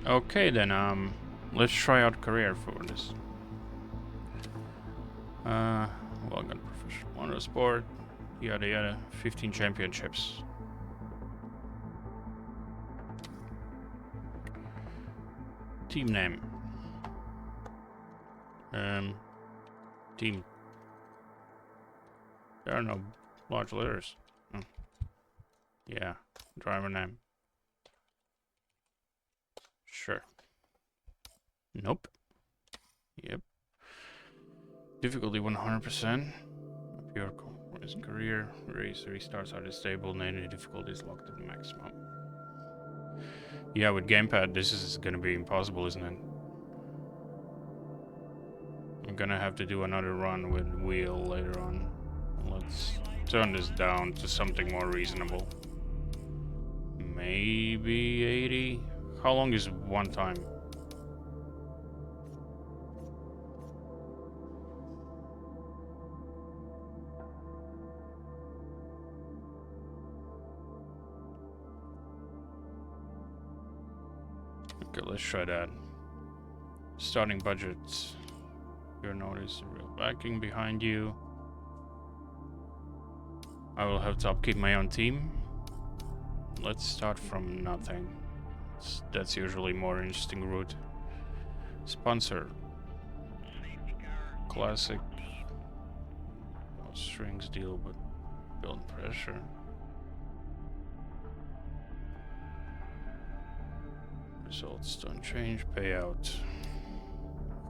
Okay then, let's try out career for this. Well, got professional motorsport, yada yada, 15 championships. Team name. Team. There are no large letters. Oh. Yeah, driver name. Sure. Nope. Yep. Difficulty 100%. Pure career. Race restarts are stable and any difficulty is locked at the maximum. Yeah, with gamepad this is gonna be impossible, isn't it? I'm gonna have to do another run with wheel later on. Let's turn this down to something more reasonable. Maybe 80? How long is one time? Okay, let's try that. Starting budget. You'll notice real backing behind you. I will have to upkeep my own team. Let's start from nothing. That's usually more interesting route. Sponsor. Classic. No strings deal, but build pressure. Results don't change. Payout.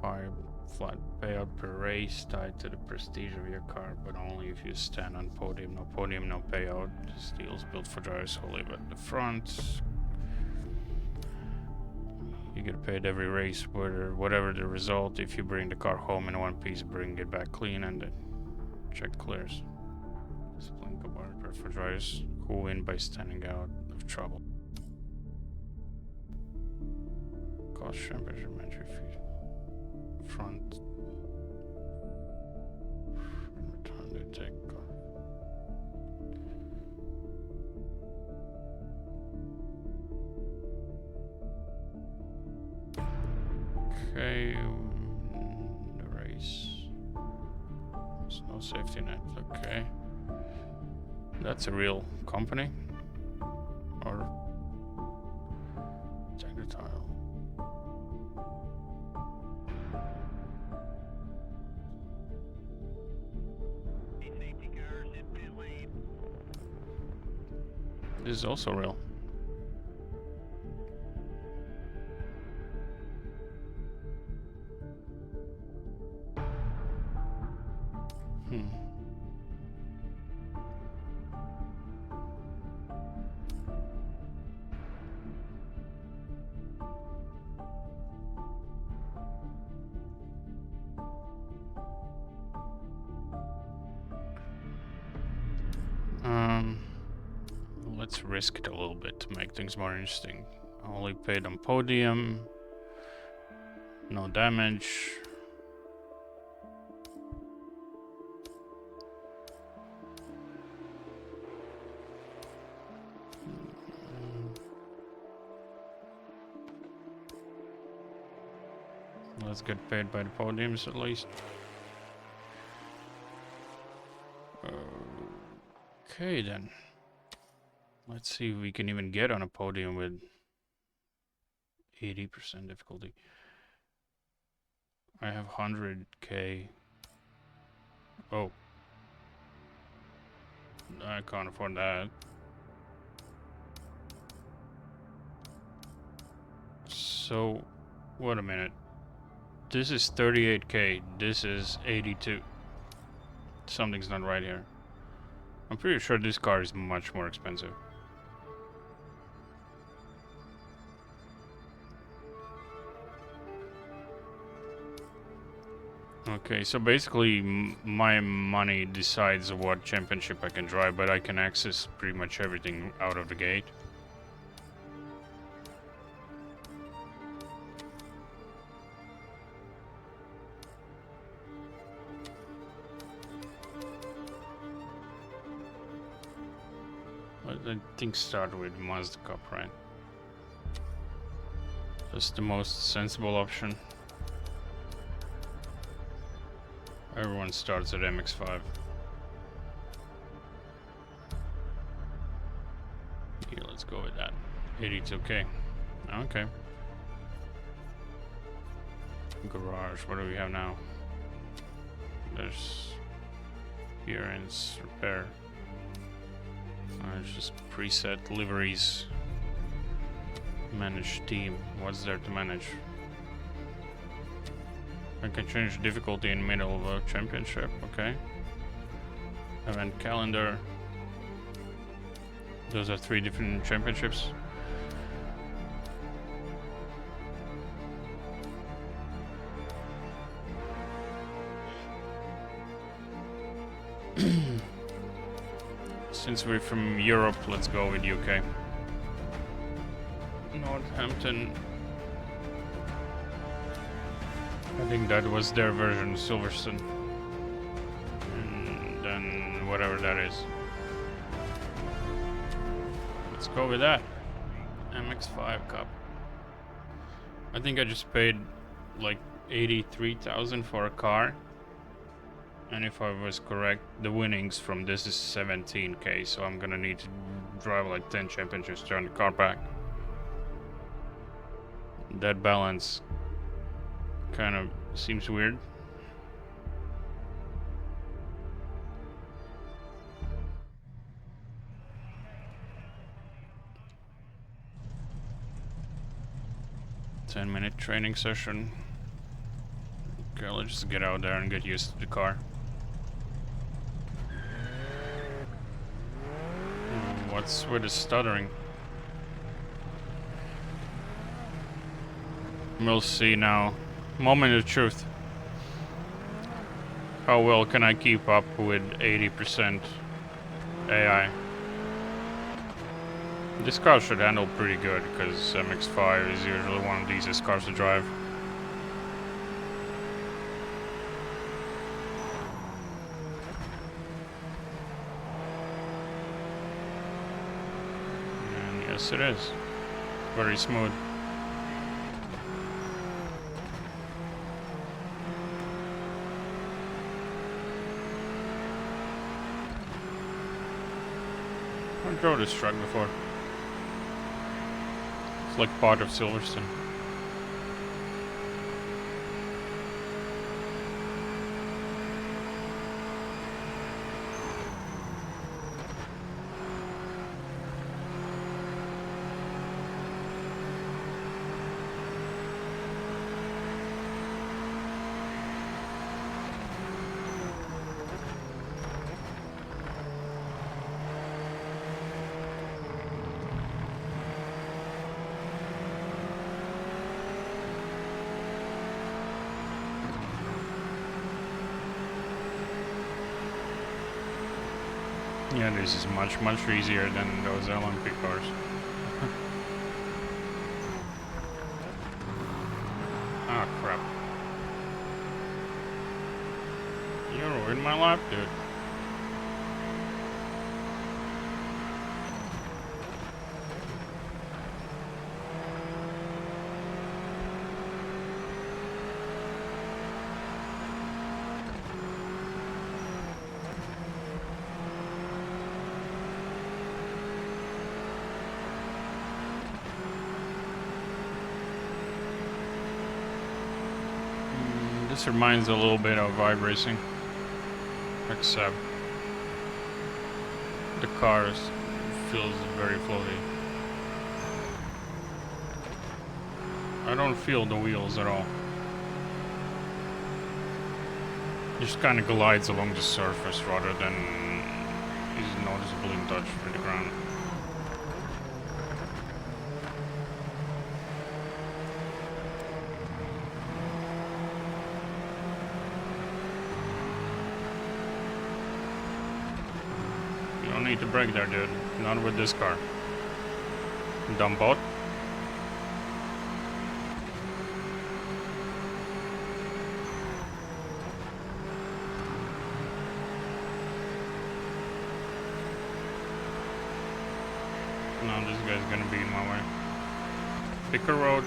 5 flat payout per race tied to the prestige of your car, but only if you stand on podium. No podium, no payout. This deal's built for drivers who live at the front. You get paid every race, whatever the result. If you bring the car home in one piece, bring it back clean and the check clears. Discipline compartment for drivers who win by standing out of trouble. Cost championship entry fee. Front. Return the tech. Okay, the race. There's no safety net. Okay, that's a real company. Or check the tile. This is also real. Let's risk it a little bit to make things more interesting. Only paid on podium. No damage. Let's get paid by the podiums at least. Okay then. Let's see if we can even get on a podium with 80% difficulty. I have 100k. Oh. I can't afford that. So, wait a minute. This is 38k. This is 82. Something's not right here. I'm pretty sure this car is much more expensive. Okay, so basically my money decides what championship I can drive, but I can access pretty much everything out of the gate. I think start with Mazda Cup, right? That's the most sensible option. Everyone starts at MX5. Yeah, let's go with that. 82k. Okay. Garage, what do we have now? There's appearance, repair. It's just preset liveries. Manage team. What's there to manage? I can change difficulty in middle of a championship. Okay. Event calendar. Those are 3 different championships. Since we're from Europe, let's go with UK. Northampton. I think that was their version of Silverstone. And then whatever that is. Let's go with that. MX5 Cup. I think I just paid like 83,000 for a car. And if I was correct, the winnings from this is 17k, so I'm gonna need to drive like 10 championships to earn the car back. That balance kind of seems weird. "10-minute training session." Okay, let's just get out there and get used to the car. What's with the stuttering? We'll see now. Moment of truth. How well can I keep up with 80% AI? This car should handle pretty good, because MX5 is usually one of the easiest cars to drive. And yes, it is. Very smooth. I drove this truck before. It's like part of Silverstone. Yeah, this is much easier than those Olympic cars. Ah, crap. You ruined my lap, dude. This reminds a little bit of vibe racing, except the car feels very floaty. I don't feel the wheels at all. It just kind of glides along the surface rather than is noticeably in touch with the ground. You don't need to brake there, dude. Not with this car. Dumb bot. No, this guy's gonna be in my way. Pick a road.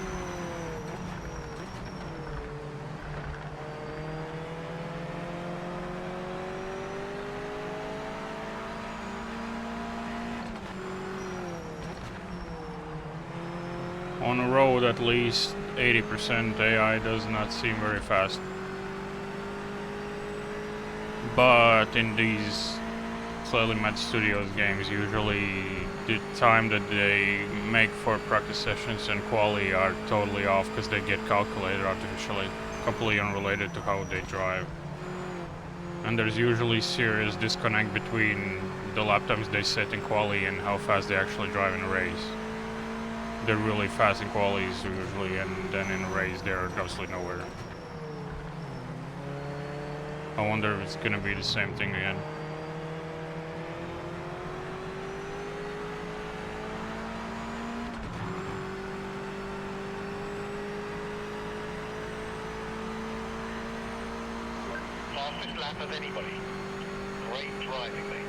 On a road, at least 80% AI does not seem very fast. But in these Slightly Mad Studios games, usually the time that they make for practice sessions and quali are totally off because they get calculated artificially, completely unrelated to how they drive. And there's usually serious disconnect between the lap times they set in quali and how fast they actually drive in a race. They're really fast in qualis usually, and then in a race they're absolutely nowhere. I wonder if it's gonna be the same thing again. Fastest lap of anybody. Great driving, mate.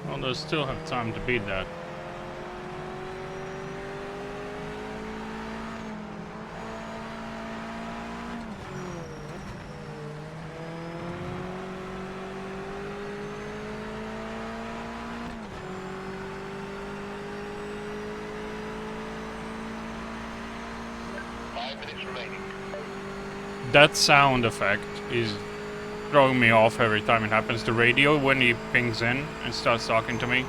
Well, they still have time to beat that. That sound effect is throwing me off every time it happens. The radio, when he pings in and starts talking to me,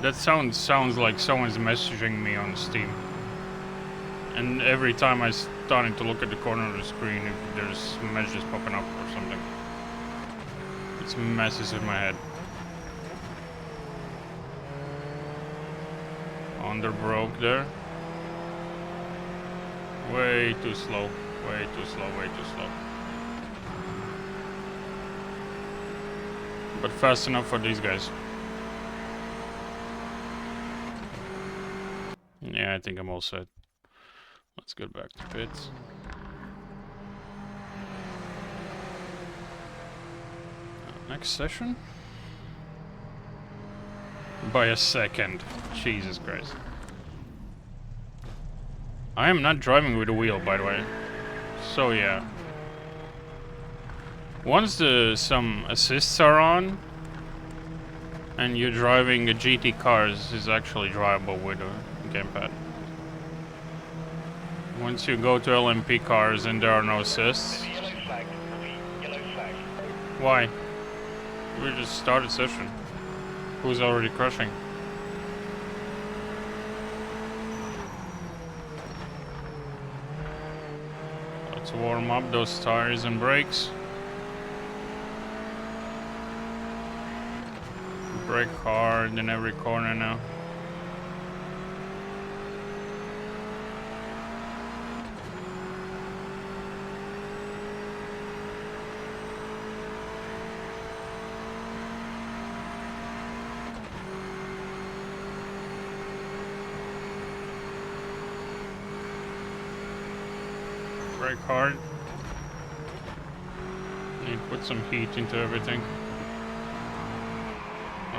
that sounds like someone's messaging me on Steam. And every time I'm starting to look at the corner of the screen, there's messages popping up or something. It messes with my head. Under broke there. Way too slow. Way too slow, way too slow. But fast enough for these guys. Yeah, I think I'm all set. Let's get back to pits. Next session? By a second. Jesus Christ. I am not driving with a wheel, by the way. So yeah. Once some assists are on, and you're driving a GT cars, is actually drivable with a gamepad. Once you go to LMP cars and there are no assists. Yellow flag. Yellow flag. Why? We just started session. Who's already crushing? Let's warm up those tires and brakes. Brake hard in every corner now. Brake hard. Need to put some heat into everything.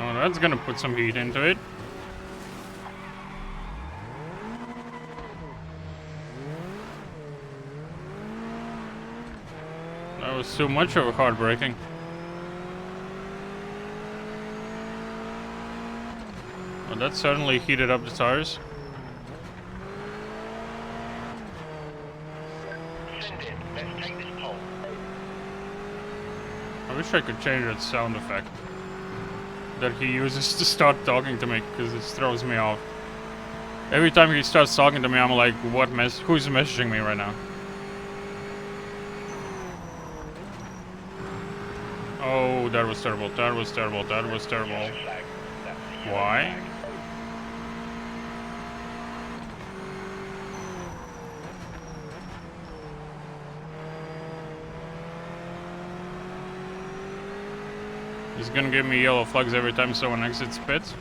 Oh, that's gonna put some heat into it. That was too much of a hard braking. Well, that certainly heated up the tires. Send in. Let's take this pole. I wish I could change that sound effect that he uses to start talking to me, because it throws me off. Every time he starts talking to me, I'm like, who's messaging me right now? Oh, that was terrible, that was terrible, that was terrible. Why? He's gonna give me yellow flags every time someone exits pits.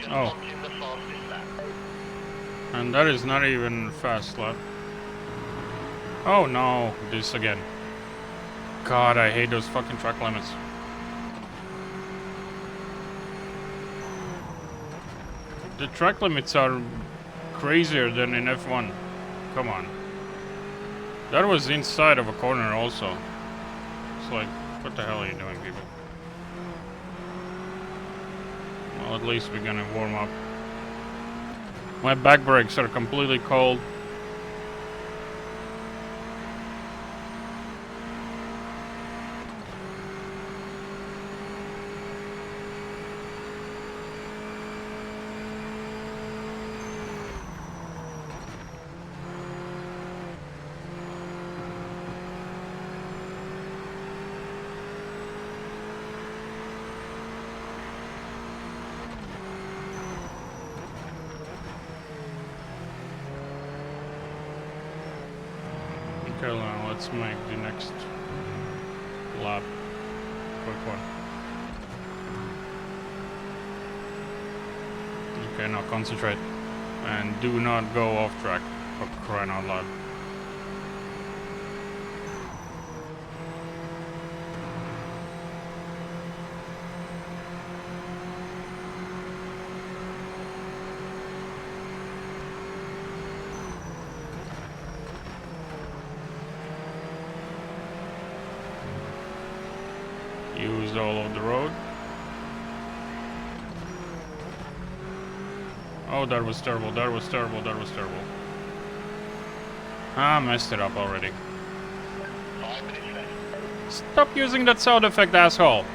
Just Oh. punch in the fastest lap. And that is not even fast lap. Oh no, this again. God, I hate those fucking track limits. The track limits are crazier than in F1. Come on. That was inside of a corner also. It's like, what the hell are you doing, people? Well, at least we're gonna warm up. My back brakes are completely cold. Okay, now let's make the next lap quick one. Okay, now concentrate. And do not go off track, for crying out loud. Use all of the road. Oh, that was terrible, that was terrible, that was terrible. Ah, messed it up already. 5 minutes left. Stop using that sound effect, asshole!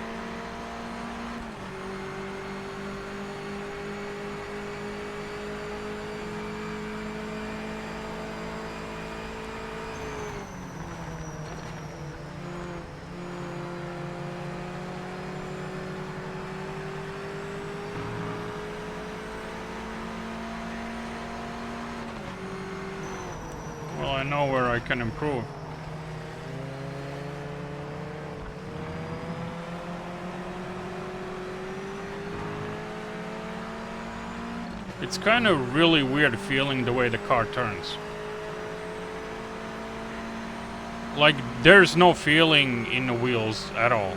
Well, I know where I can improve. It's kind of really weird feeling the way the car turns. Like, there's no feeling in the wheels at all.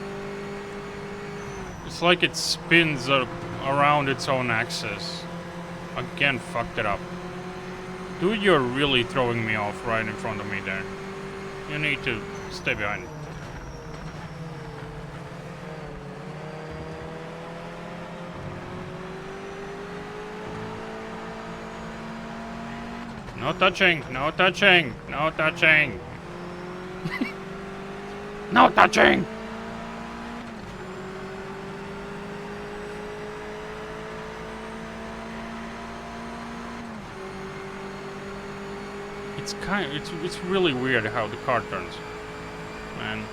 It's like it spins around its own axis. Again, fucked it up. Dude, you're really throwing me off right in front of me there. You need to stay behind. No touching, no touching, no touching. No touching! It's really weird how the car turns, man.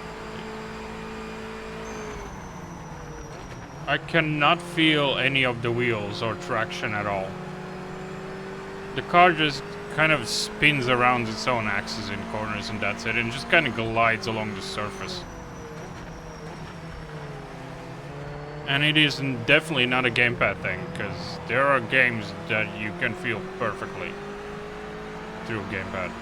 I cannot feel any of the wheels or traction at all. The car just kind of spins around its own axis in corners and that's it, and just kind of glides along the surface. And it is definitely not a gamepad thing, because there are games that you can feel perfectly through a gamepad.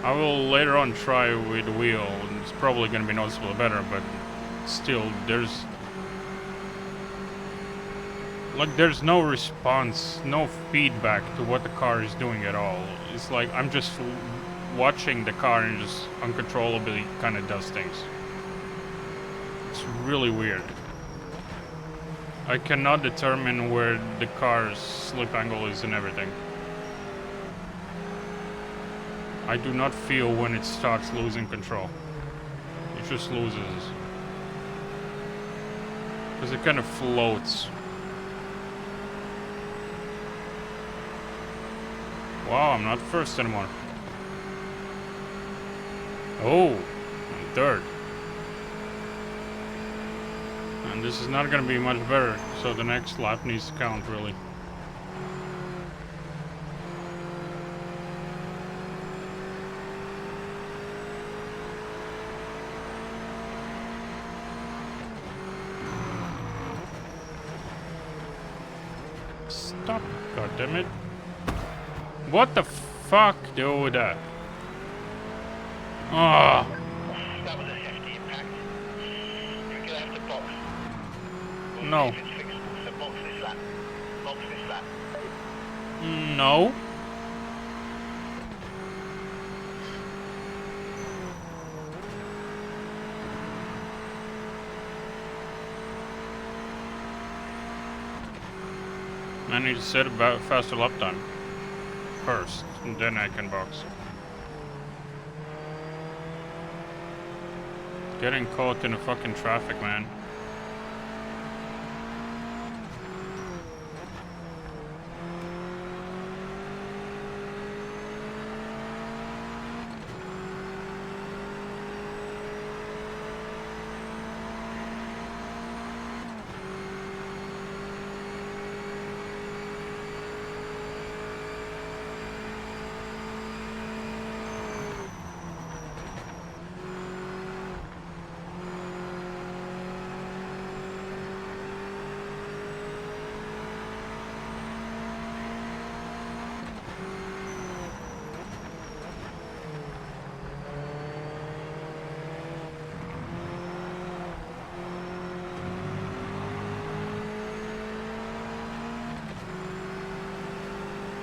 I will later on try with the wheel, and it's probably going to be noticeably better, but still, there's no response, no feedback to what the car is doing at all. It's like I'm just watching the car and just uncontrollably kind of does things. It's really weird. I cannot determine where the car's slip angle is and everything. I do not feel when it starts losing control. It just loses. Because it kind of floats. Wow, I'm not first anymore. Oh, I'm third. And this is not going to be much better, so the next lap needs to count, really. Stop, goddammit. What the fuck, dude? Oh, That was a hefty impact. You're gonna have to box. We'll no. see if it's fixable, so box this lap. Box this lap. No. I need to set about faster lap time first, and then I can box. Getting caught in the fucking traffic, man.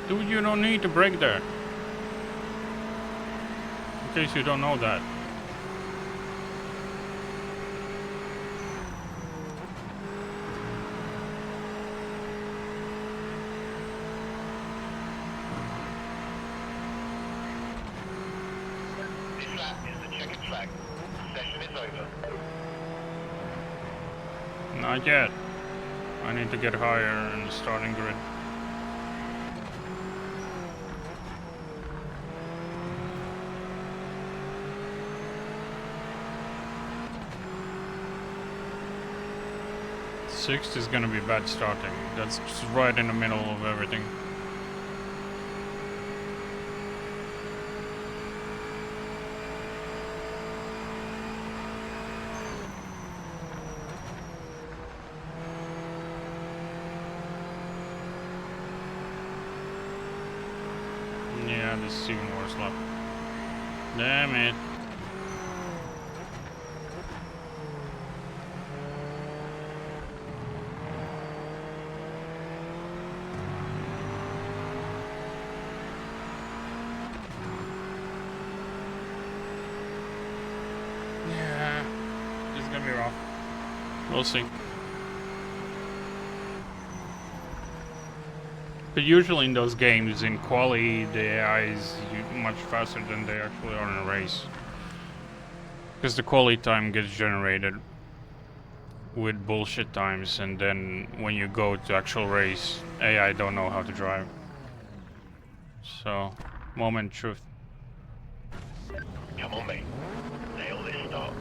Dude, you don't need to brake there. In case you don't know that. This lap is the checkered flag. Session is over. Not yet. I need to get higher in the starting grid. Sixth is gonna be bad starting. That's just right in the middle of everything. Yeah, this is even worse lap. Damn it. Yeah, this is gonna be rough. We'll see. But usually in those games, in quali, the AI is much faster than they actually are in a race. Because the quali time gets generated with bullshit times, and then when you go to actual race, AI don't know how to drive. So, moment truth. Come on, mate. Nail this start.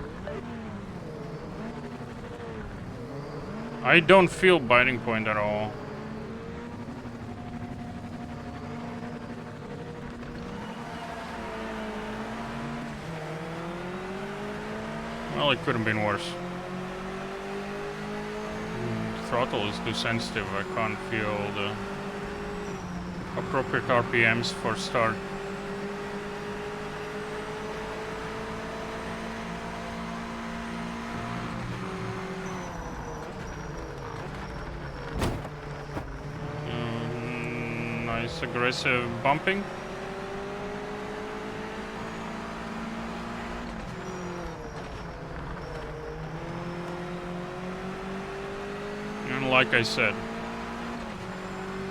I don't feel biting point at all. Well, it could have been worse. Throttle is too sensitive. I can't feel the appropriate RPMs for start. Nice aggressive bumping. And like I said,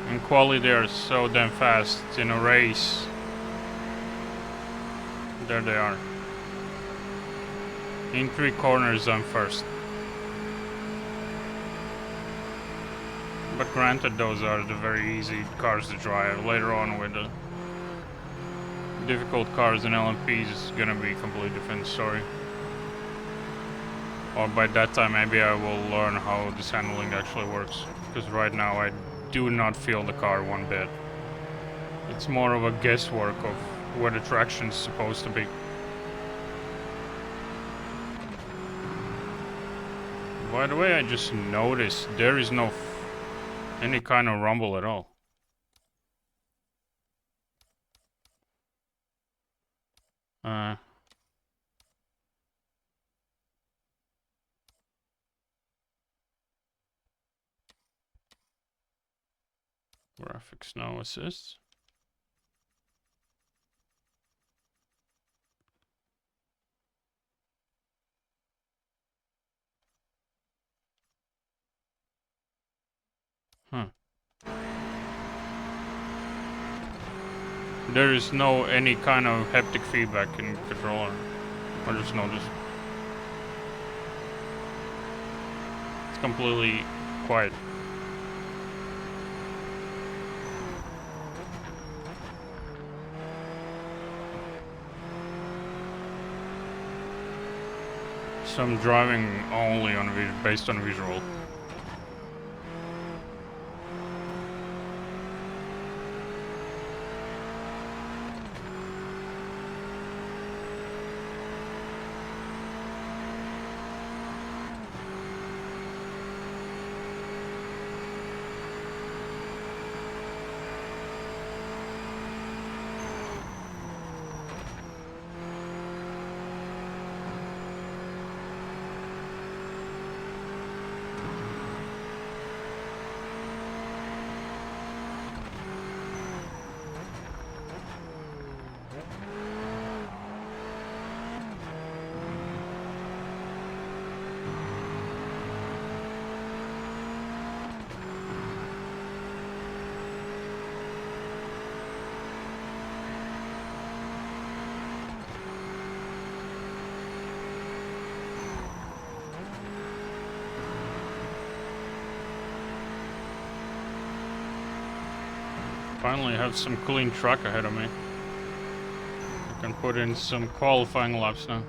in quali they are so damn fast. In a race, there they are. In 3 corners I'm first. But granted, those are the very easy cars to drive. Later on with the difficult cars and LMPs, it's gonna be a completely different story. Or by that time maybe I will learn how this handling actually works. Because right now I do not feel the car one bit. It's more of a guesswork of where the traction's supposed to be. By the way, I just noticed there is no any kind of rumble at all. Graphics now assist. Huh. There is no any kind of haptic feedback in controller. I just noticed. It's completely quiet. So I'm driving only on based on visual. Finally have some clean track ahead of me. I can put in some qualifying laps now.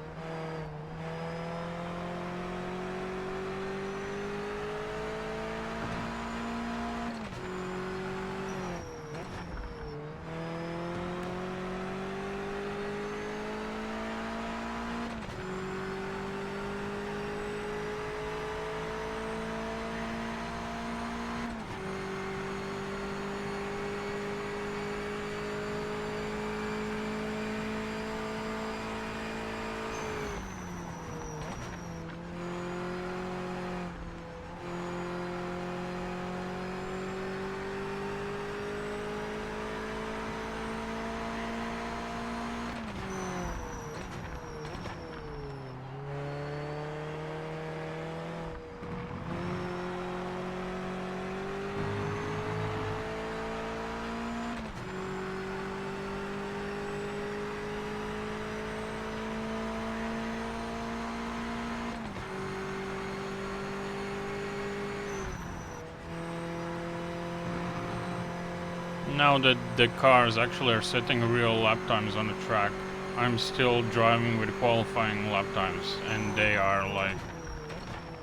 Now that the cars actually are setting real lap times on the track, I'm still driving with qualifying lap times, and they are like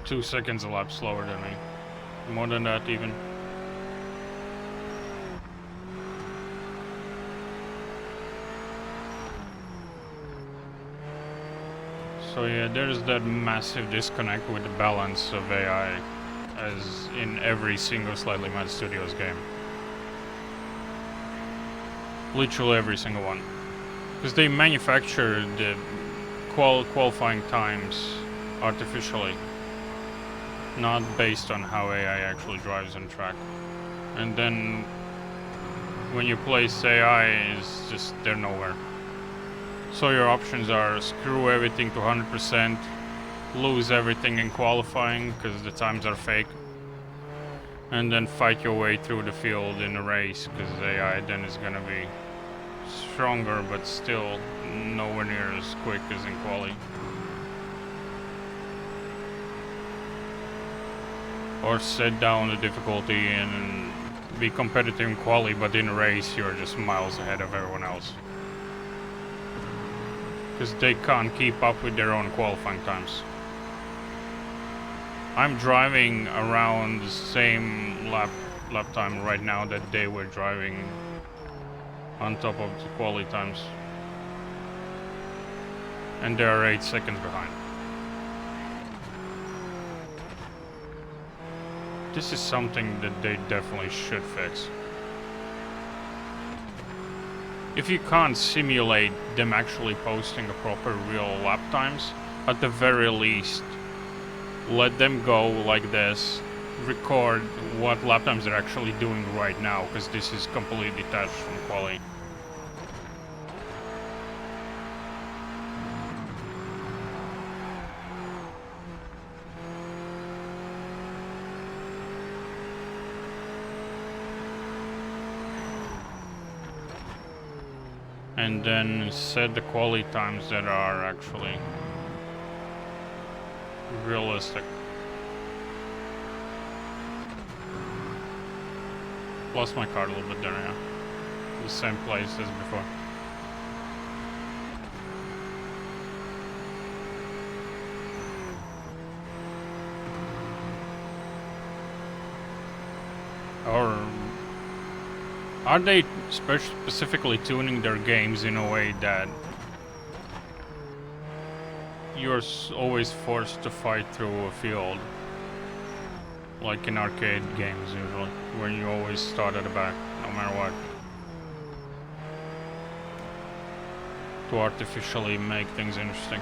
2 seconds a lap slower than me. More than that even. So yeah, there's that massive disconnect with the balance of AI, as in every single Slightly Mad Studios game. Literally every single one. Because they manufacture the qualifying times artificially, not based on how AI actually drives on track. And then when you place AI, it's just, they're nowhere. So your options are screw everything to 100%, lose everything in qualifying because the times are fake, and then fight your way through the field in a race because AI then is gonna be stronger but still nowhere near as quick as in quali. Or set down the difficulty and be competitive in quali, but in a race you're just miles ahead of everyone else. Because they can't keep up with their own qualifying times. I'm driving around the same lap time right now that they were driving on top of the quali times. And they are 8 seconds behind. This is something that they definitely should fix. If you can't simulate them actually posting a proper real lap times, at the very least, let them go like this, record what lap times they're actually doing right now, because this is completely detached from quality. And then set the quality times that are actually realistic. Lost my card a little bit there, yeah. The same place as before. Or are they specifically tuning their games in a way that you're always forced to fight through a field? Like in arcade games usually, where you always start at the back, no matter what. To artificially make things interesting.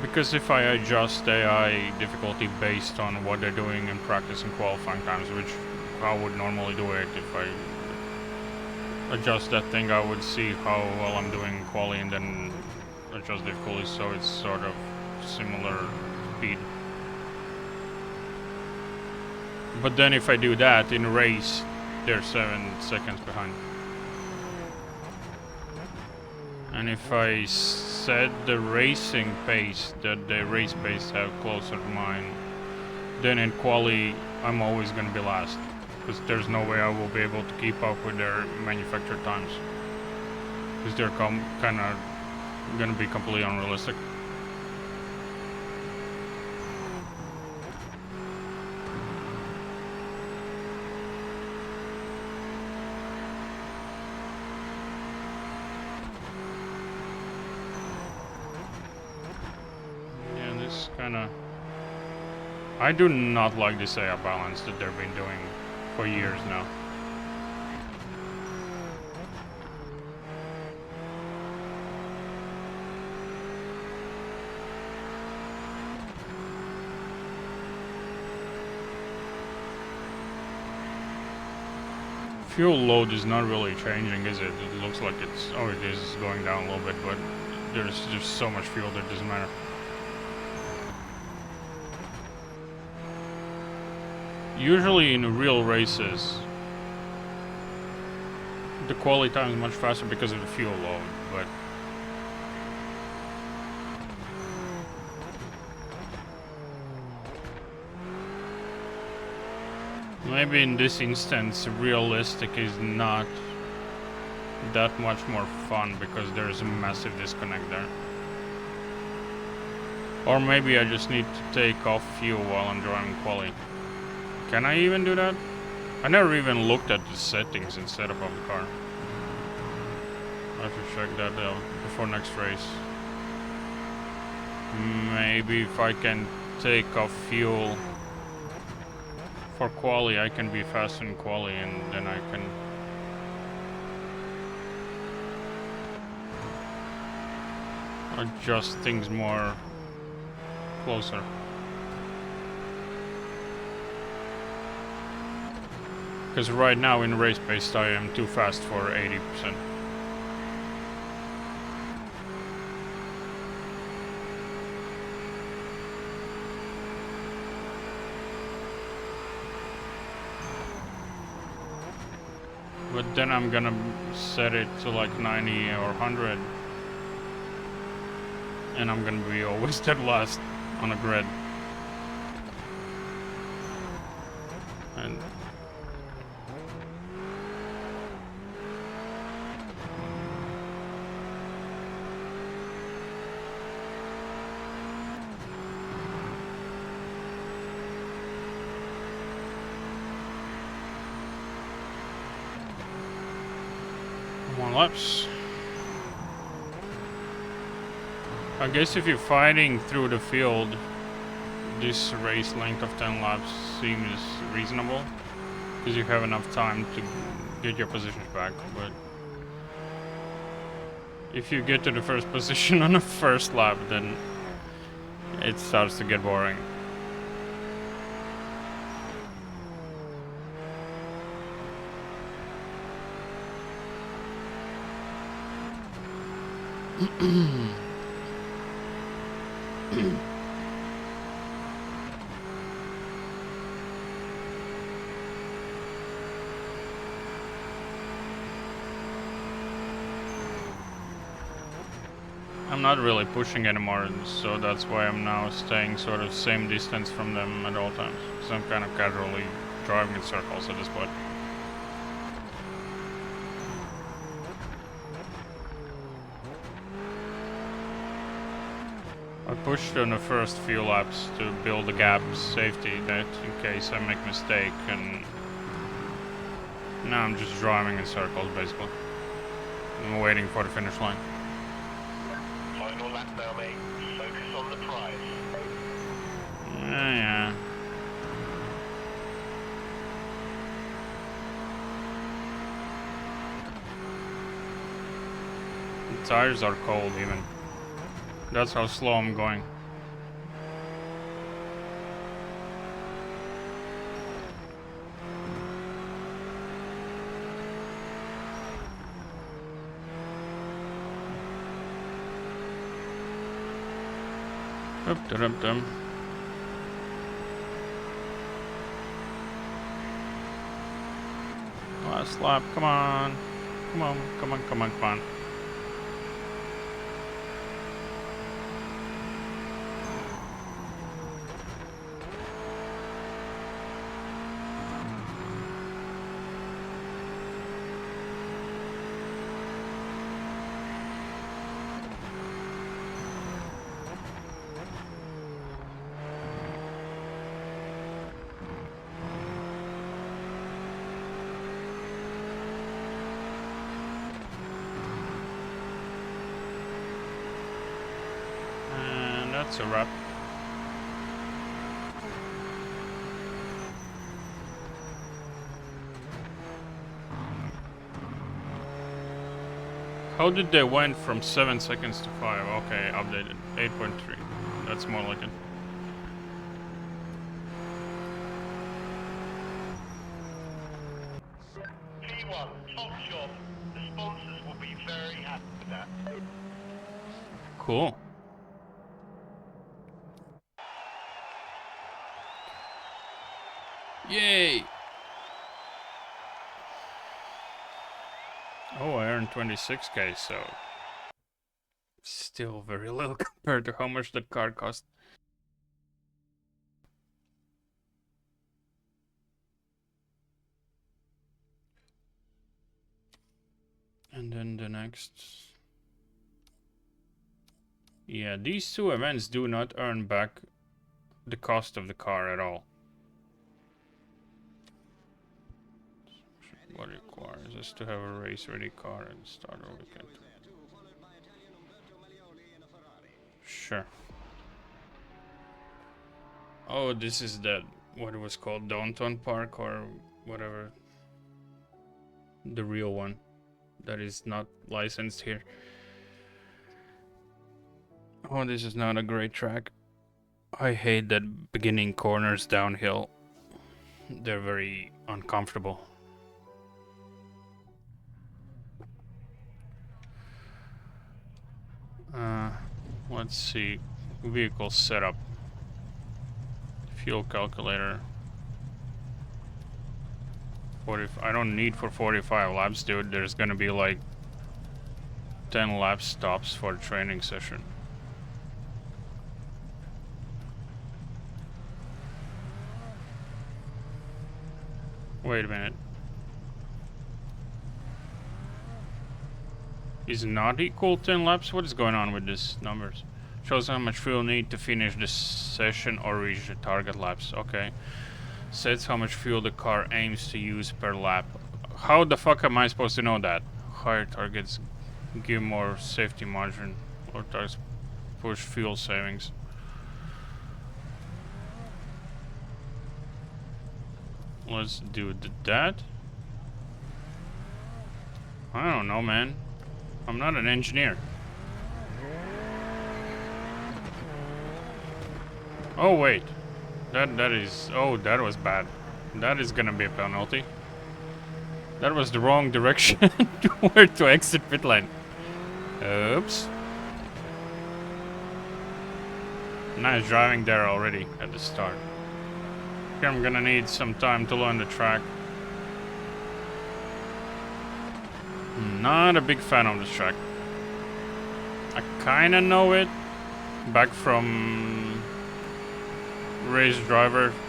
Because if I adjust AI difficulty based on what they're doing in practice and qualifying times, which I would normally do it, if I adjust that thing, I would see how well I'm doing in quali and then adjust difficulty so it's sort of similar speed. But then if I do that in race, they're 7 seconds behind. And if I set the racing pace that the race pace have closer to mine, then in quali I'm always gonna be last, because there's no way I will be able to keep up with their manufactured times, because they're kind of gonna be completely unrealistic. I do not like this AI balance that they've been doing for years now. Fuel load is not really changing, is it? It looks like it's, oh, it is going down a little bit, but there's just so much fuel that it doesn't matter. Usually in real races, the quality time is much faster because of the fuel load, but maybe in this instance, realistic is not that much more fun because there's a massive disconnect there. Or maybe I just need to take off fuel while I'm driving quali. Can I even do that? I never even looked at the settings and setup of the car. I have to check that out before next race. Maybe if I can take off fuel for quali, I can be faster in quali, and then I can adjust things more closer. Because right now in race based I am too fast for 80%. But then I'm gonna set it to like 90 or 100. And I'm gonna be always dead last on a grid. And more laps. I guess if you're fighting through the field, this race length of 10 laps seems reasonable, because you have enough time to get your positions back, but if you get to the first position on the first lap, then it starts to get boring. I'm not really pushing anymore, so that's why I'm now staying sort of same distance from them at all times. So I'm kind of casually driving in circles at this point. I pushed on the first few laps to build a gap safety that in case I make a mistake, and now I'm just driving in circles basically. I'm waiting for the finish line. Final lap now, mate. Focus on the prize. Yeah. The tires are cold even. That's how slow I'm going. Dum. Last lap, come on. Come on. And that's a wrap. How did they went from 7 seconds to 5? Okay, updated. 8.3. That's more like it. P1, top job. The sponsors will be very happy with that. Cool. Yay! Oh, I earned 26k, so still very little compared to how much that car cost. And then the next... Yeah, these two events do not earn back the cost of the car at all. What requires us to have a race-ready car and start a weekend? Sure. Oh, this is that, what it was called, Downtown Park or whatever. The real one that is not licensed here. Oh, this is not a great track. I hate that beginning corners downhill. They're very uncomfortable. Let's see. Vehicle setup. Fuel calculator. I don't need for 45 laps, dude. There's gonna be like 10 lap stops for the training session. Wait a minute. Is not equal 10 laps? What is going on with these numbers? Shows how much fuel need to finish this session or reach the target laps. Okay. Sets how much fuel the car aims to use per lap. How the fuck am I supposed to know that? Higher targets give more safety margin. Lower targets push fuel savings. Let's do that. I don't know, man. I'm not an engineer. Oh wait, that is. Oh, that was bad. That is gonna be a penalty. That was the wrong direction where to exit pit lane. Oops. Nice driving there already at the start. Here I'm gonna need some time to learn the track. Not a big fan of this track. I kinda know it back from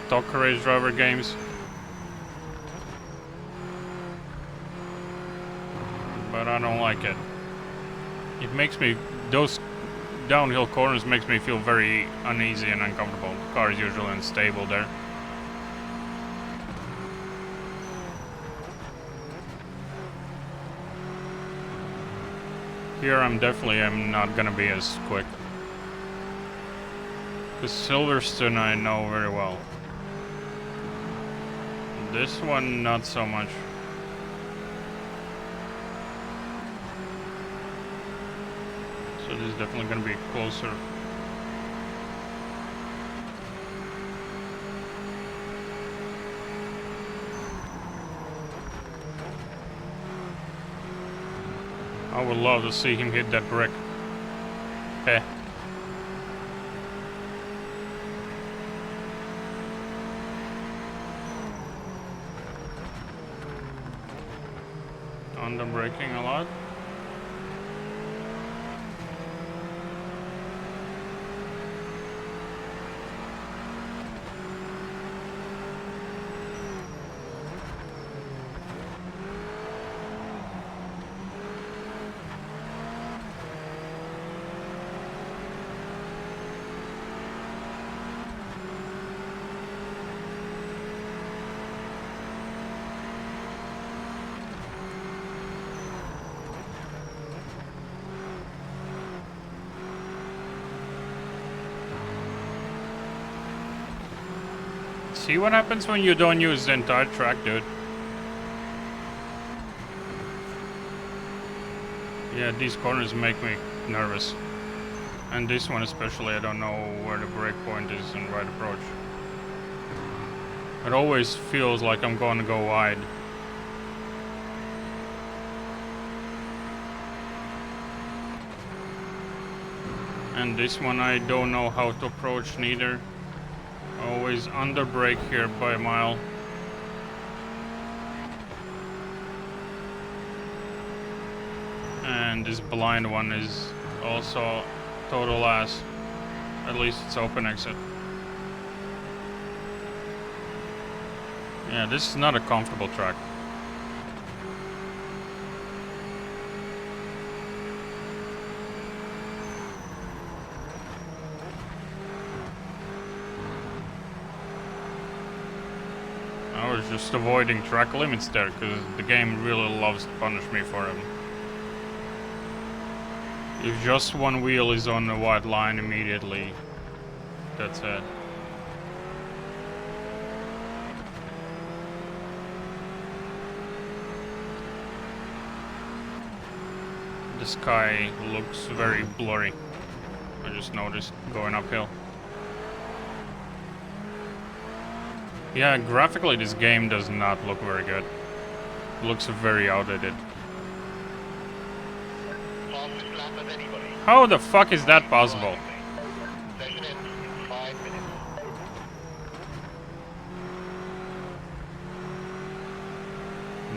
Talk Race Driver games. But I don't like it. It makes me, those downhill corners makes me feel very uneasy and uncomfortable. The car is usually unstable there. Here I'm not gonna be as quick. Because Silverstone I know very well. This one not so much. So this is definitely gonna be closer. I would love to see him hit that brick. Heh. Under braking a lot. See what happens when you don't use the entire track, dude. Yeah, these corners make me nervous. And this one especially, I don't know where the brake point is in right approach. It always feels like I'm going to go wide. And this one I don't know how to approach neither. Always under brake here by a mile. And this blind one is also total ass. At least it's open exit. Yeah, this is not a comfortable track. I was just avoiding track limits there because the game really loves to punish me for them. If just one wheel is on the white line immediately, that's it. The sky looks very blurry. I just noticed going uphill. Yeah, graphically this game does not look very good. It looks very outdated. Fastest lap of anybody. How the fuck is that possible? Session in 5 minutes.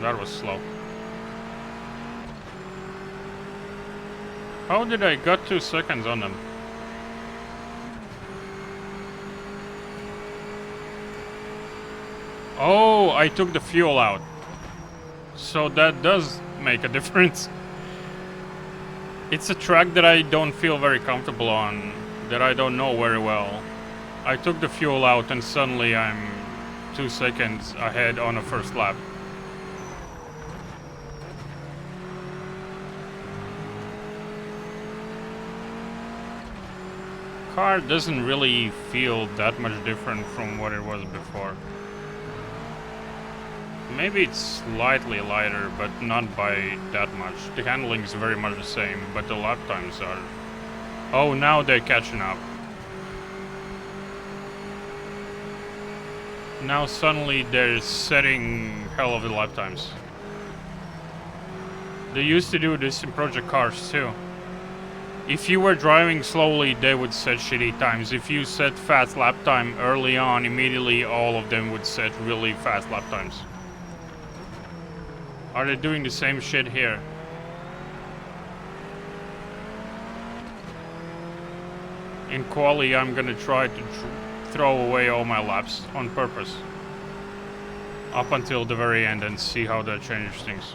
That was slow. How did I got 2 seconds on them? Oh, I took the fuel out. So that does make a difference. It's a track that I don't feel very comfortable on, that I don't know very well. I took the fuel out and suddenly I'm 2 seconds ahead on the first lap. Car doesn't really feel that much different from what it was before. Maybe it's slightly lighter, but not by that much. The handling is very much the same, but the lap times are... Oh, now they're catching up. Now suddenly they're setting hell of the lap times. They used to do this in Project Cars too. If you were driving slowly, they would set shitty times. If you set fast lap time early on, immediately all of them would set really fast lap times. Are they doing the same shit here? In quali, I'm gonna try to throw away all my laps on purpose. Up until the very end and see how that changes things.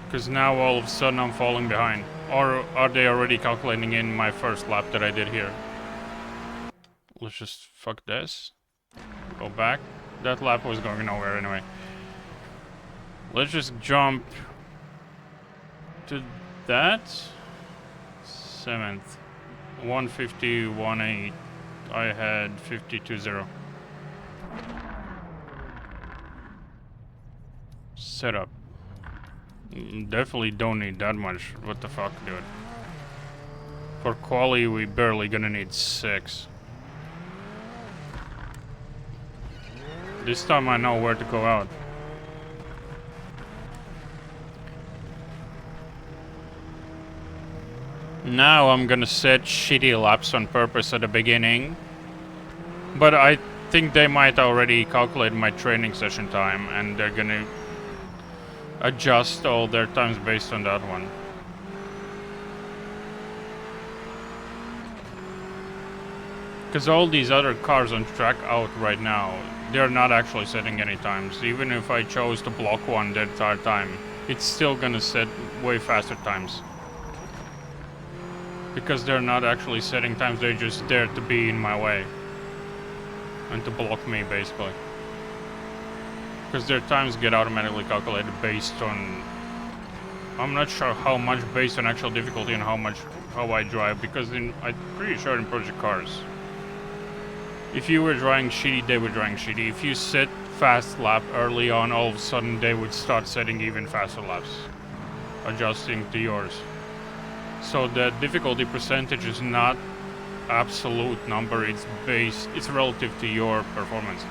Because now all of a sudden I'm falling behind. Or are they already calculating in my first lap that I did here? Let's just fuck this. Go back. That lap was going nowhere anyway. Let's just jump to that. 7th. 150.18. I had 52.0. Setup. Definitely don't need that much. What the fuck, dude? For quali, we barely gonna need 6. This time I know where to go out. Now I'm gonna set shitty laps on purpose at the beginning. But I think they might already calculate my training session time and they're gonna adjust all their times based on that one. Because all these other cars on track out right now, they're not actually setting any times. Even if I chose to block one the entire time, it's still gonna set way faster times. Because they're not actually setting times, they're just there to be in my way. And to block me, basically. Because their times get automatically calculated based on... I'm not sure how much based on actual difficulty and how I drive, because I'm pretty sure in Project Cars, if you were driving shitty, they were driving shitty. If you set fast lap early on, all of a sudden they would start setting even faster laps, adjusting to yours. So the difficulty percentage is not absolute number, it's relative to your performance.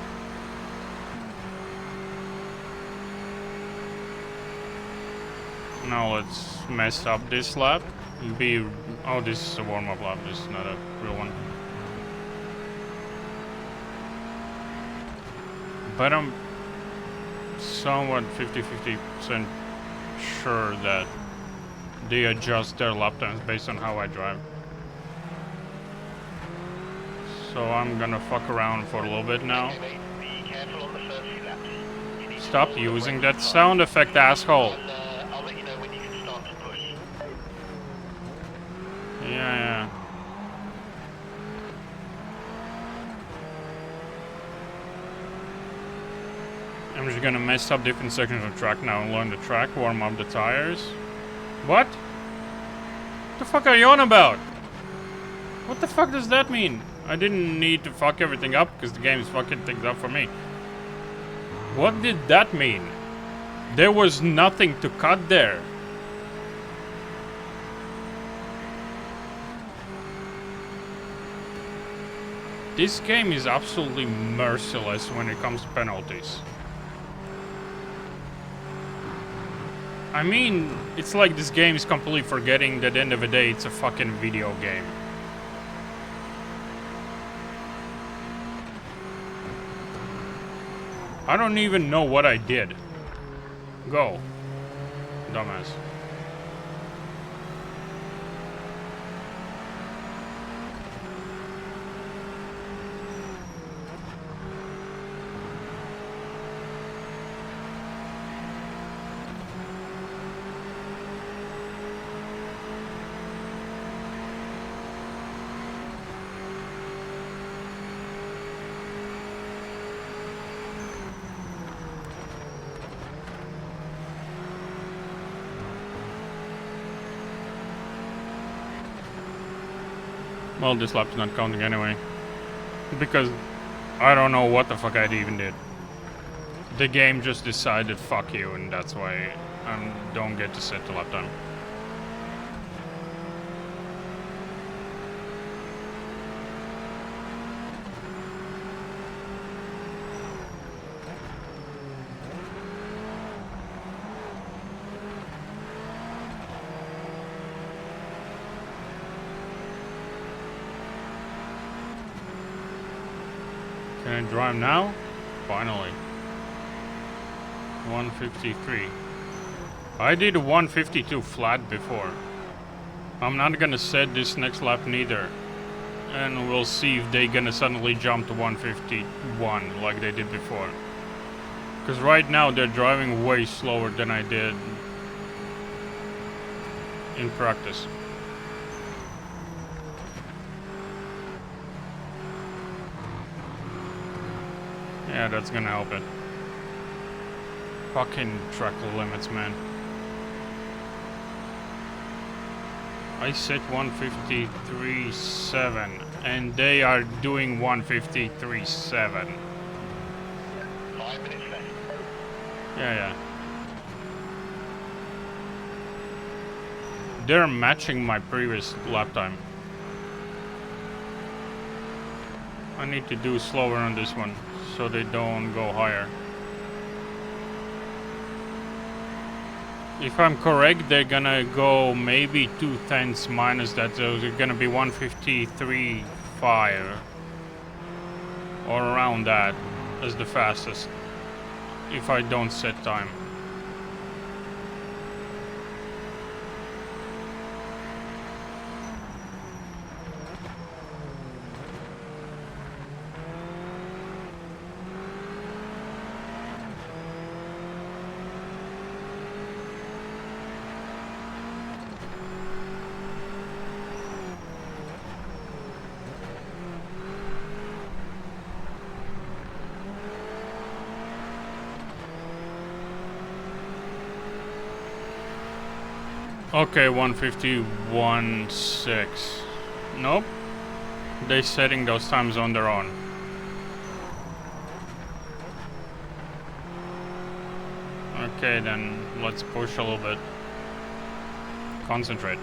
Now let's mess up this lap. Oh, this is a warm-up lap, this is not a real one. But I'm somewhat 50-50% sure that they adjust their lap times based on how I drive. So I'm gonna fuck around for a little bit now. Stop using that sound effect, asshole. I'll let you know when you can start to push. Yeah. I'm just gonna mess up different sections of track now and learn the track, warm up the tires. What? What the fuck are you on about? What the fuck does that mean? I didn't need to fuck everything up because the game is fucking things up for me. What did that mean? There was nothing to cut there. This game is absolutely merciless when it comes to penalties. I mean, it's like this game is completely forgetting that at the end of the day it's a fucking video game. I don't even know what I did. Go. Dumbass. Well, this lap's not counting anyway. Because I don't know what the fuck I even did. The game just decided fuck you, and that's why I don't get to set the lap time. Can I drive now? Finally. 153. I did 152 flat before. I'm not gonna set this next lap neither. And we'll see if they gonna suddenly jump to 151 like they did before. Because right now they're driving way slower than I did in practice. Yeah, that's gonna help it. Fucking track limits, man. I set 153.7 and they are doing 153.7. 5 minutes left. Yeah. They're matching my previous lap time. I need to do slower on this one so they don't go higher. If I'm correct, they're gonna go maybe 2/10 minus that, so they're gonna be 153.5 or around that as the fastest if I don't set time. Okay, 151.6. Nope. They're setting those times on their own. Okay, then let's push a little bit. Concentrate.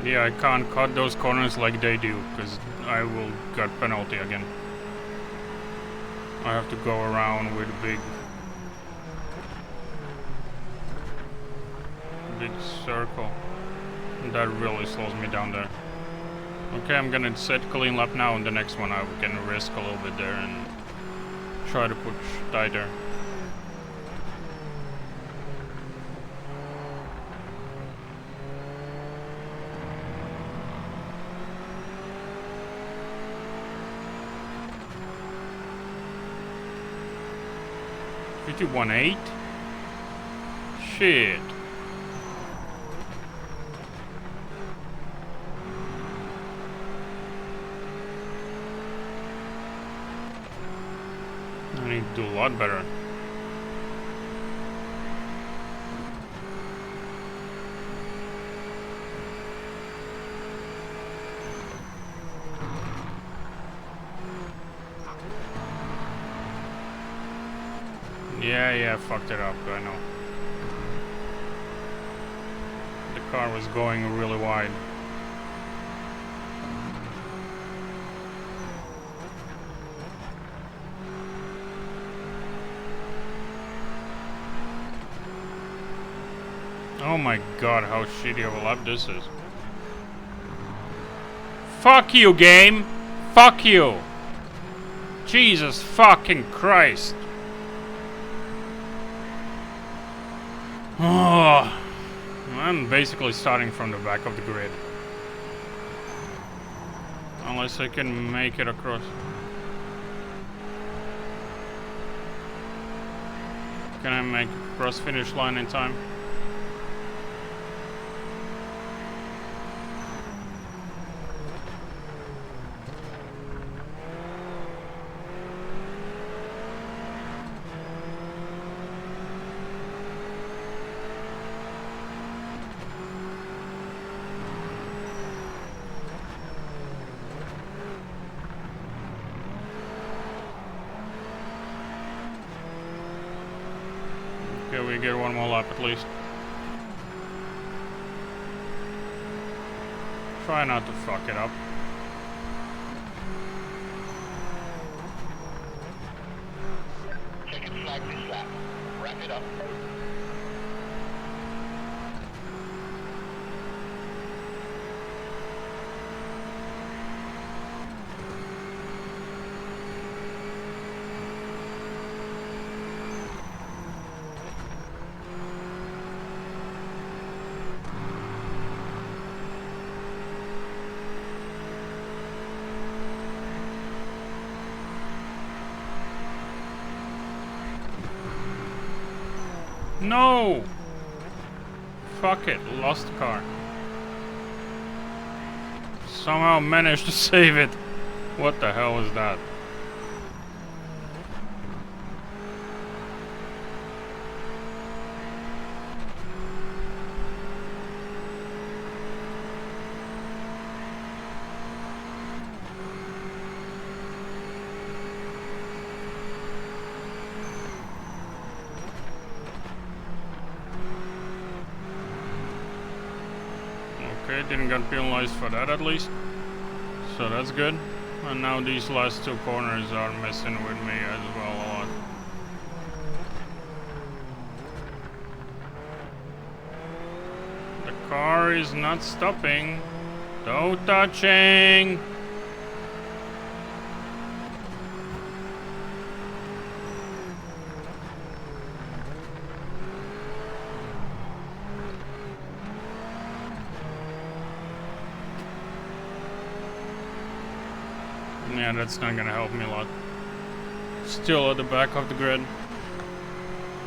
Yeah, I can't cut those corners like they do, because I will get penalty again. I have to go around with a big circle. That really slows me down there. Okay, I'm gonna set clean lap now, and the next one I can risk a little bit there and try to push tighter. $51.8? Shit. I need to do a lot better. Yeah, fucked it up, I know. The car was going really wide. Oh my god, how shitty of a lap this is. Fuck you, game! Fuck you! Jesus fucking Christ! Oh, I'm basically starting from the back of the grid. Unless I can make it across. Can I make it across finish line in time? Okay, we get one more lap at least. Try not to fuck it up. Checkered flag this lap. Wrap it up. No! Fuck it, lost the car. Somehow managed to save it. What the hell was that? Okay, didn't get penalized for that at least. So that's good. And now these last two corners are messing with me as well a lot. The car is not stopping. No touching! Yeah, that's not gonna help me a lot. Still at the back of the grid.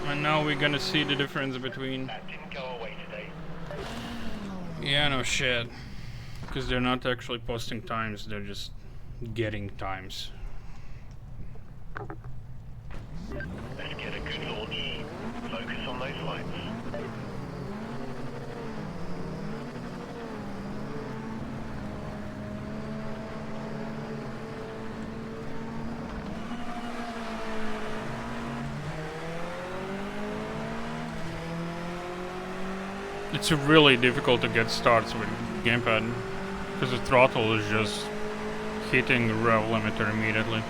And now we're gonna see the difference between... That didn't go away today. Yeah, no shit. Because they're not actually posting times, they're just getting times. Let's get a good launch. Focus on those lights. It's really difficult to get starts with gamepad. Because the throttle is just hitting the rev limiter immediately.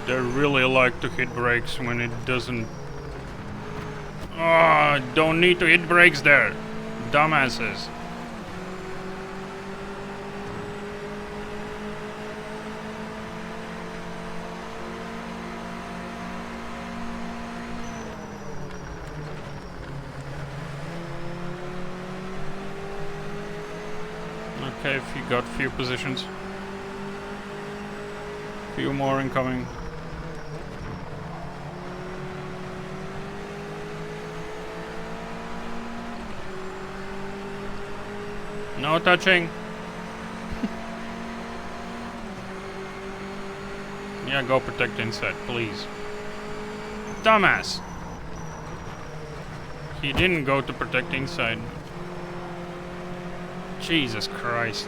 They really like to hit brakes when it doesn't... Ah, don't need to hit brakes there, dumbasses. Okay, if you got few positions. Few more incoming. No touching. Yeah, go protect inside, please. Dumbass. He didn't go to protect inside. Jesus Christ.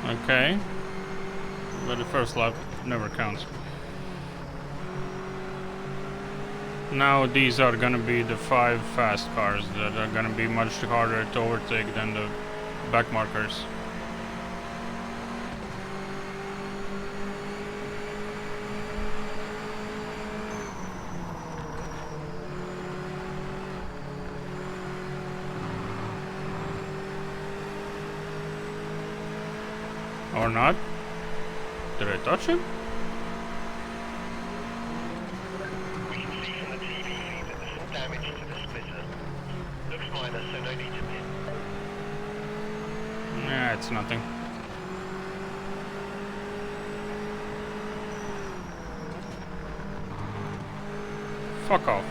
Okay. But the first lap never counts. Now these are gonna be the 5 fast cars that are gonna be much harder to overtake than the back markers. Or not? Did I touch him? We can see from the TV feed that there's some damage to the splitter. Looks minor, so no need to pin. Nah, it's nothing. Fuck off.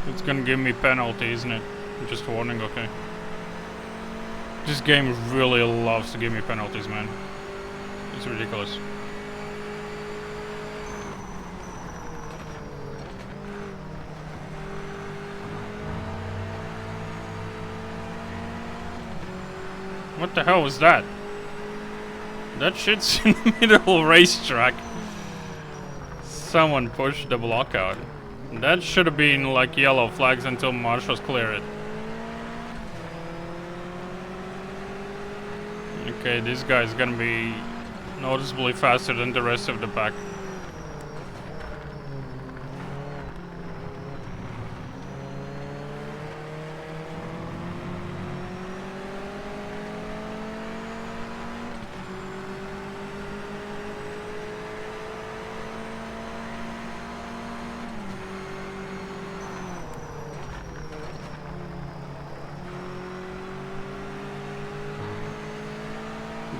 It's gonna give me penalty, isn't it? Just warning, okay. This game really loves to give me penalties, man. It's ridiculous. What the hell was that? That shit's in the middle racetrack. Someone pushed the block out. That should have been like yellow flags until marshals clear it. Okay, this guy's gonna be noticeably faster than the rest of the pack.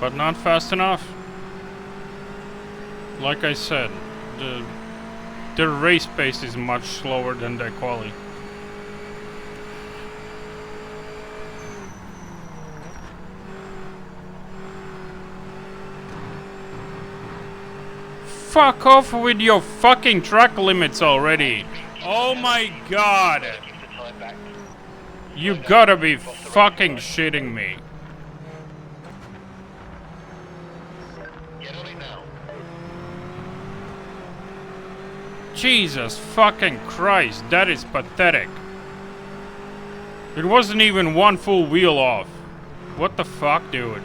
But not fast enough. Like I said, the race pace is much slower than the quali. Fuck off with your fucking track limits already. Oh my god. Keep the time back. You gotta be fucking shitting me. Get on it now. Jesus fucking Christ, that is pathetic. It wasn't even one full wheel off. What the fuck, dude?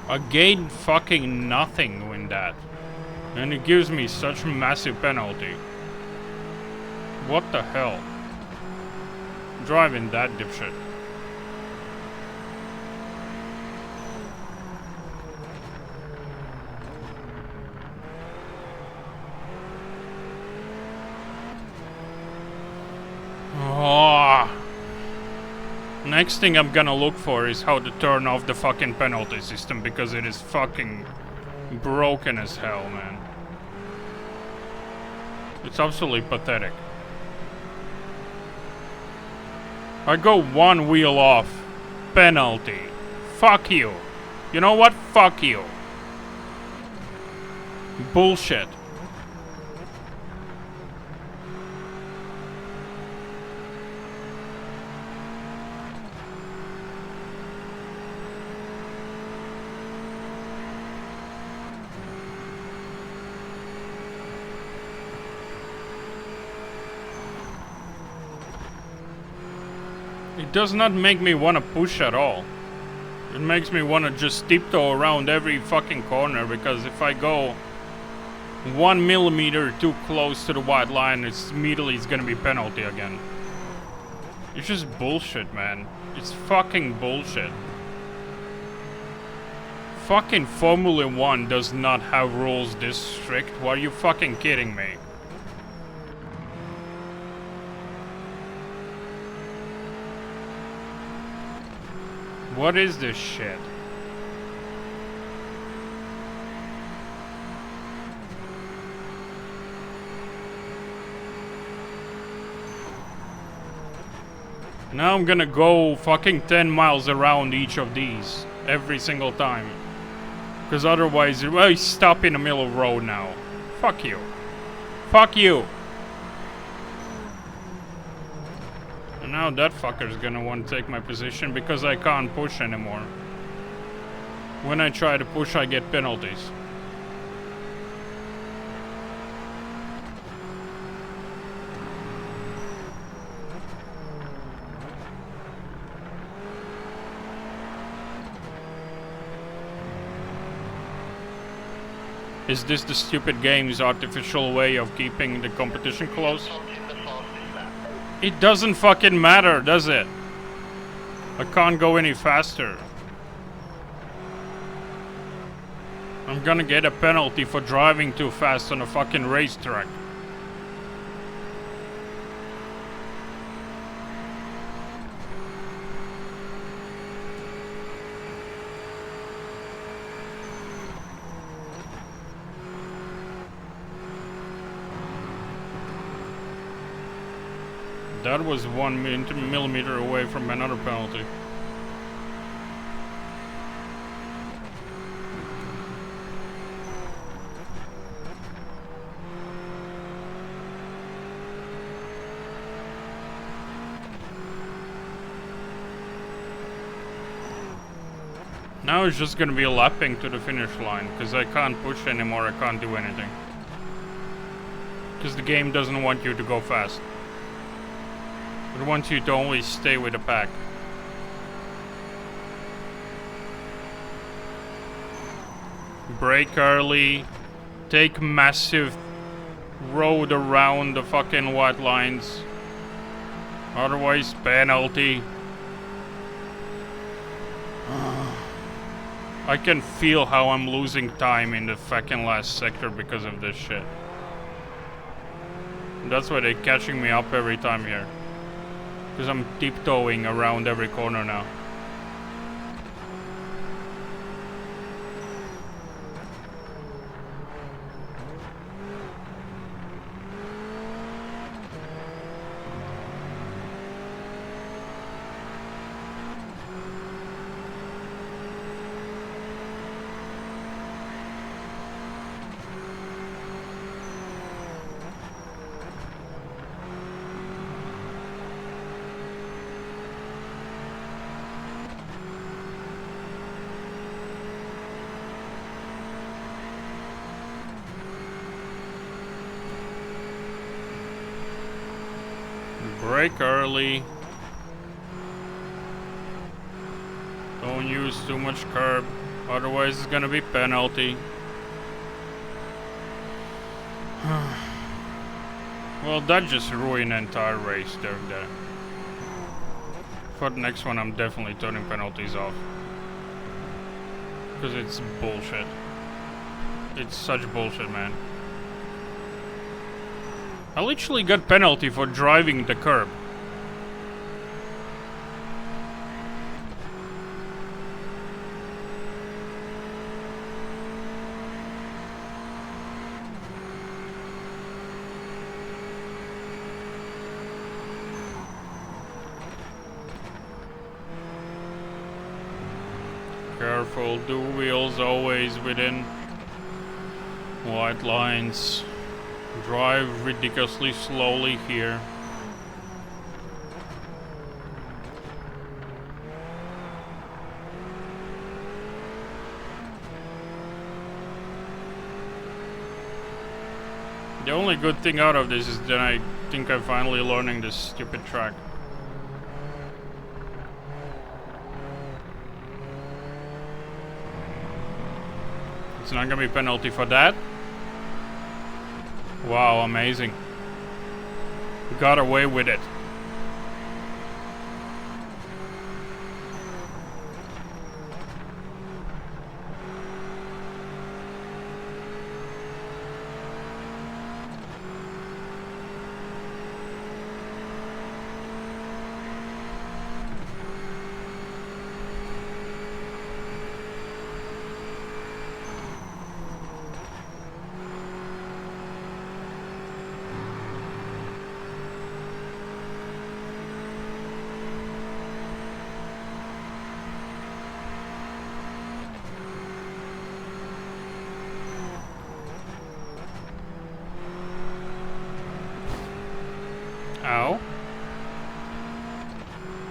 I gained fucking nothing with that. And it gives me such a massive penalty. What the hell? Driving that dipshit. Oh. Next thing I'm gonna look for is how to turn off the fucking penalty system, because it is fucking broken as hell, man. It's absolutely pathetic. I go one wheel off. Penalty. Fuck you. You know what? Fuck you. Bullshit. It does not make me want to push at all. It makes me want to just tiptoe around every fucking corner, because if I go 1 millimeter too close to the white line, it's immediately gonna be penalty again. It's just bullshit, man. It's fucking bullshit. Fucking Formula 1 does not have rules this strict. Why are you fucking kidding me? What is this shit? Now I'm gonna go fucking 10 miles around each of these. every single time. Because otherwise, well, you stop in the middle of the road now. Fuck you. Fuck you. And now that fucker's gonna want to take my position because I can't push anymore. When I try to push, I get penalties. Is this the stupid game's artificial way of keeping the competition close? It doesn't fucking matter, does it? I can't go any faster. I'm gonna get a penalty for driving too fast on a fucking racetrack. That was 1 millimeter away from another penalty. Now it's just gonna be lapping to the finish line, because I can't push anymore, I can't do anything. Because the game doesn't want you to go fast. It wants you to only stay with the pack. Brake early, take massive road around the fucking white lines. Otherwise, penalty. I can feel how I'm losing time in the fucking last sector because of this shit. That's why they're catching me up every time here. Because I'm tiptoeing around every corner now. Brake early. Don't use too much curb, otherwise it's gonna be penalty. Well, that just ruined the entire race there. For the next one, I'm definitely turning penalties off. Because it's bullshit. It's such bullshit, man. I literally got penalty for driving the curb. Careful, do wheels always within white lines. Drive ridiculously slowly here. The only good thing out of this is that I think I'm finally learning this stupid track. It's not gonna be penalty for that. Wow, amazing. We got away with it. Ow.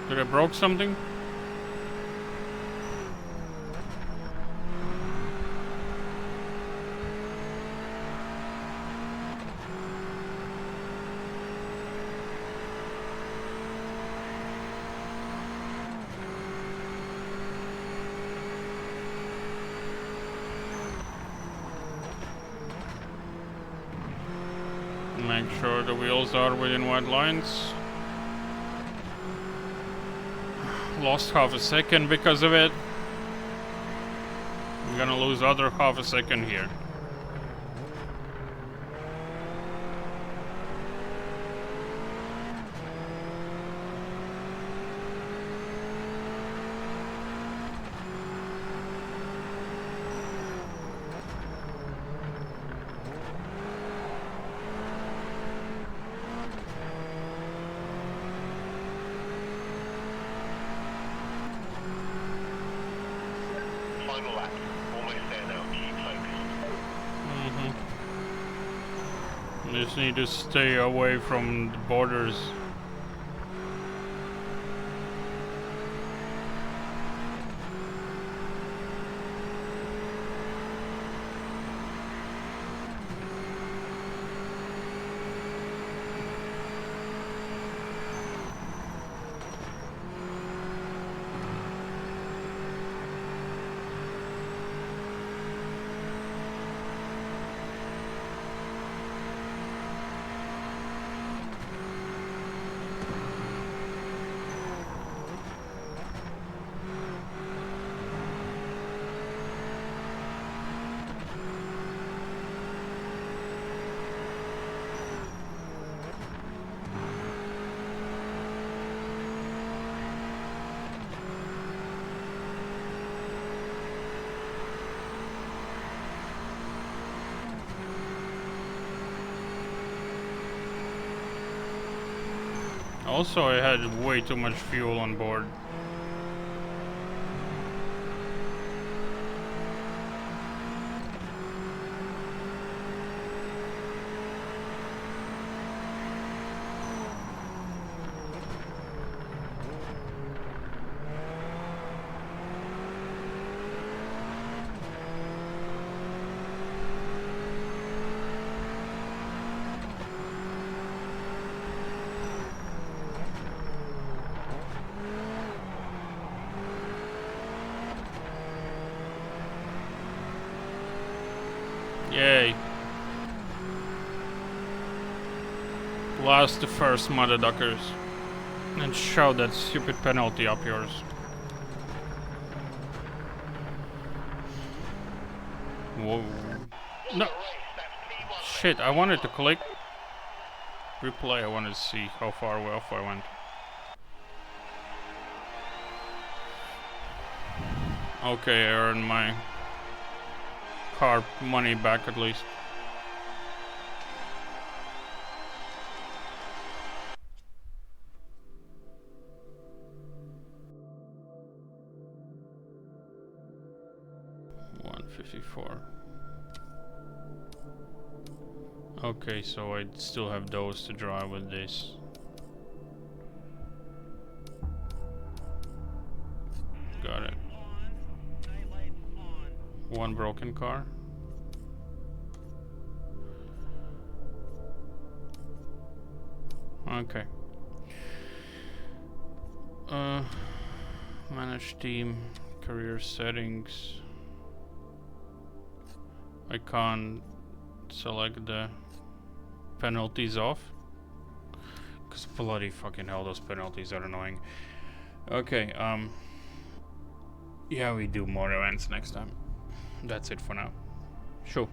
Did I broke something? Make sure the wheels are within white lines. Lost half a second because of it. I'm gonna lose other half a second here. Final lap. Almost there now. Keep focused. Just need to stay away from the borders. Also, I had way too much fuel on board. Yay. Blast the first mother duckers. And show that stupid penalty up yours. Whoa. No. Shit, I wanted to click. Replay, I wanted to see how far off I went. Okay, I earned my car money back at least. $154. Okay, so I still have those to drive with this. Got it. One broken car. Okay. Manage team, career settings. I can't select the penalties off. Cause bloody fucking hell, those penalties are annoying. Okay, yeah, we do more events next time. That's it for now. Sure.